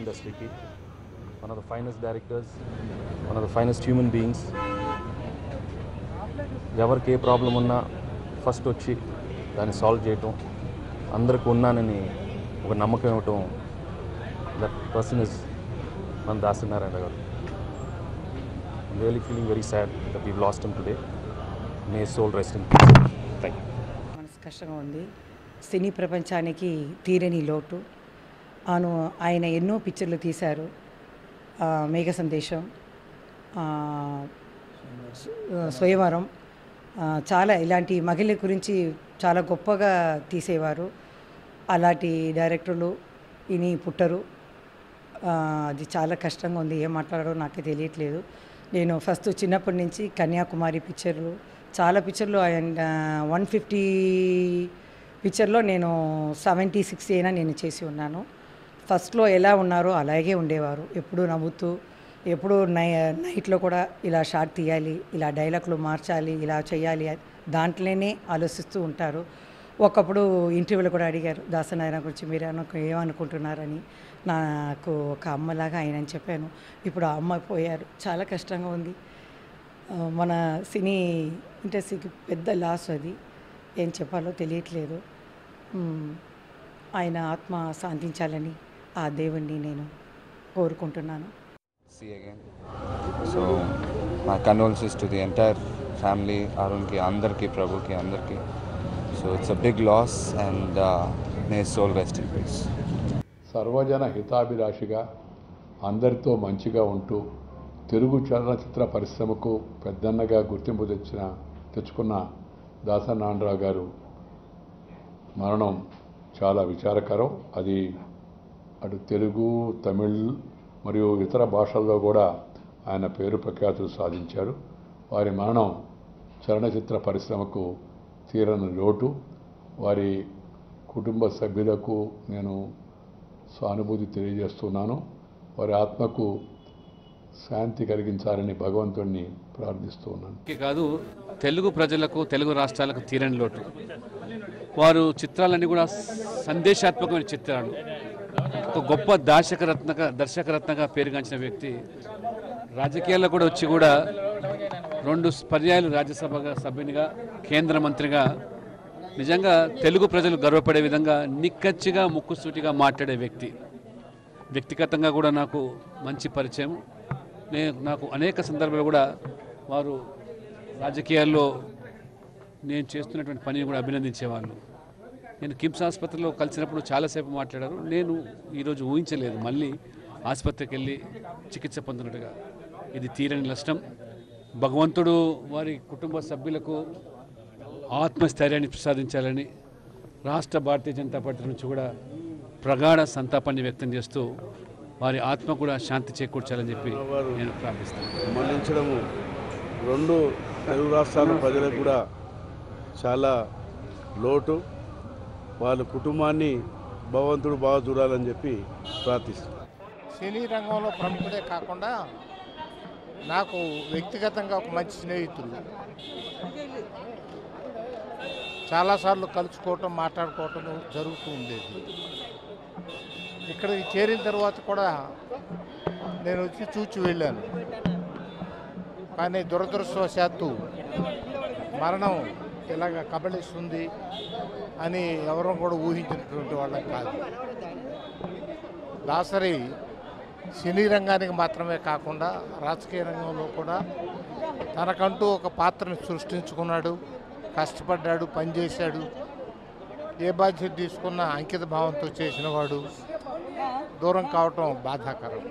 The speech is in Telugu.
ఇండస్ట్రీకి. One of the finest directors, one of the finest human beings. ఎవరికి ఏ ప్రాబ్లం ఉన్నా ఫస్ట్ వచ్చి దాన్ని సాల్వ్ చేయటం, అందరికి ఉన్నానని ఒక నమ్మకం ఇవ్వటం. దట్ పర్సన్ ఇస్ మన దాసనారాయణ గారు. I'm really feeling very sad that we lost him today. May soul rest in peace. Thank you. మనసు కష్టంగా ఉంది. సినీ ప్రపంచానికి తీరని లోటు. ఆయన ఎన్నో పిక్చర్లు తీశారు. మేఘ సందేశం, స్వయంవరం, చాలా ఇలాంటి మహిళ గురించి చాలా గొప్పగా తీసేవారు. అలాంటి డైరెక్టర్లు ఇని పుట్టరు. అది చాలా కష్టంగా ఉంది. ఏం మాట్లాడారో నాకే తెలియట్లేదు. నేను ఫస్ట్ చిన్నప్పటి నుంచి కన్యాకుమారి పిక్చర్లు, చాలా పిక్చర్లు, ఆయన 150 పిక్చర్లో నేను 76 అయినా నేను చేసి ఉన్నాను. ఫస్ట్లో ఎలా ఉన్నారో అలాగే ఉండేవారు. ఎప్పుడూ నవ్వుతూ, ఎప్పుడూ నైట్లో కూడా ఇలా షార్ట్ తీయాలి, ఇలా డైలాగ్లు మార్చాలి, ఇలా చేయాలి, దాంట్లోనే ఆలోచిస్తూ ఉంటారు. ఒకప్పుడు ఇంటర్వ్యూలో కూడా అడిగారు దాసనారాయణ గురించి మీరు ఏమనుకుంటున్నారని. నాకు ఒక అమ్మలాగా ఆయన అని చెప్పాను. ఇప్పుడు ఆ అమ్మ పోయారు. చాలా కష్టంగా ఉంది. మన సినీ ఇండస్ట్రీకి పెద్ద లాస్ అది. ఏం చెప్పాలో తెలియట్లేదు. ఆయన ఆత్మ శాంతించాలని ఆ దేవుణ్ణి నేను కోరుకుంటున్నాను. See again. So my condolences to the entire family, Arunki, Andarki, Prabhuki, Andarki. So it's a big loss and may his soul rest in peace. సర్వజన హితాభిలాషిగా అందరితో మంచిగా ఉంటూ తెలుగు చలనచిత్ర పరిశ్రమకు పెద్దన్నగా గుర్తింపు తెచ్చుకున్న దాసనారాయణరావు గారు మరణం చాలా విచారకరం. అది అటు తెలుగు, తమిళ్ మరియు ఇతర భాషల్లో కూడా ఆయన పేరు ప్రఖ్యాతులు సాధించారు. వారి మరణం చలనచిత్ర పరిశ్రమకు తీరని లోటు. వారి కుటుంబ సభ్యులకు నేను సానుభూతి తెలియజేస్తున్నాను. వారి ఆత్మకు శాంతి కలిగించాలని భగవంతుడిని ప్రార్థిస్తూ ఉన్నాను. కాదు, తెలుగు ప్రజలకు, తెలుగు రాష్ట్రాలకు తీరని లోటు. వారు చిత్రాలన్నీ కూడా సందేశాత్మకమైన చిత్రాలు. ఒక గొప్ప దర్శకరత్నగా పేరుగాంచిన వ్యక్తి. రాజకీయాల్లో కూడా వచ్చి కూడా 2 పర్యాయాలు రాజ్యసభ సభ్యునిగా, కేంద్ర మంత్రిగా నిజంగా తెలుగు ప్రజలు గర్వపడే విధంగా నిక్కచ్చిగా ముక్కుసూటిగా మాట్లాడే వ్యక్తి. వ్యక్తిగతంగా కూడా నాకు మంచి పరిచయం. నాకు అనేక సందర్భాలు కూడా వారు రాజకీయాల్లో నేను చేస్తున్నటువంటి పనిని కూడా అభినందించేవాళ్ళు. నేను కిమ్స్ ఆసుపత్రిలో కలిసినప్పుడు చాలాసేపు మాట్లాడారు. నేను ఈరోజు ఊహించలేదు మళ్ళీ ఆసుపత్రికి వెళ్ళి చికిత్స పొందినట్టుగా. ఇది తీరని నష్టం. భగవంతుడు వారి కుటుంబ సభ్యులకు ఆత్మస్థైర్యాన్ని ప్రసాదించాలని రాష్ట్ర భారతీయ జనతా పార్టీ నుంచి కూడా ప్రగాఢ సంతాపాన్ని వ్యక్తం చేస్తూ వారి ఆత్మ కూడా శాంతి చేకూర్చాలని చెప్పి నేను ప్రార్థిస్తాను. మరణించడము 2 తెలుగు రాష్ట్రాల ప్రజలకు కూడా చాలా లోటు. వాళ్ళ కుటుంబాన్ని భగవంతుడు బాగా చూడాలని చెప్పి ప్రార్థిస్తున్నాను. సినీ రంగంలో ప్రముఖుడే కాకుండా నాకు వ్యక్తిగతంగా ఒక మంచి స్నేహితుడు. చాలాసార్లు కలుసుకోవటం, మాట్లాడుకోవటం జరుగుతూ ఉండేది. ఇక్కడికి చేరిన తర్వాత కూడా నేను వచ్చి చూచి వెళ్ళాను. కానీ దురదృష్టవశాత్తు మరణం ఇలాగ కబళిస్తుంది అని ఎవరూ కూడా ఊహించినటువంటి వాళ్ళం కాదు. దాసరి సినీ రంగానికి మాత్రమే కాకుండా రాజకీయ రంగంలో కూడా తనకంటూ ఒక పాత్రను సృష్టించుకున్నాడు. కష్టపడ్డాడు, పనిచేశాడు. ఏ బాధ్యత తీసుకున్నా అంకిత భావంతో చేసినవాడు. దూరం కావటం బాధాకరం.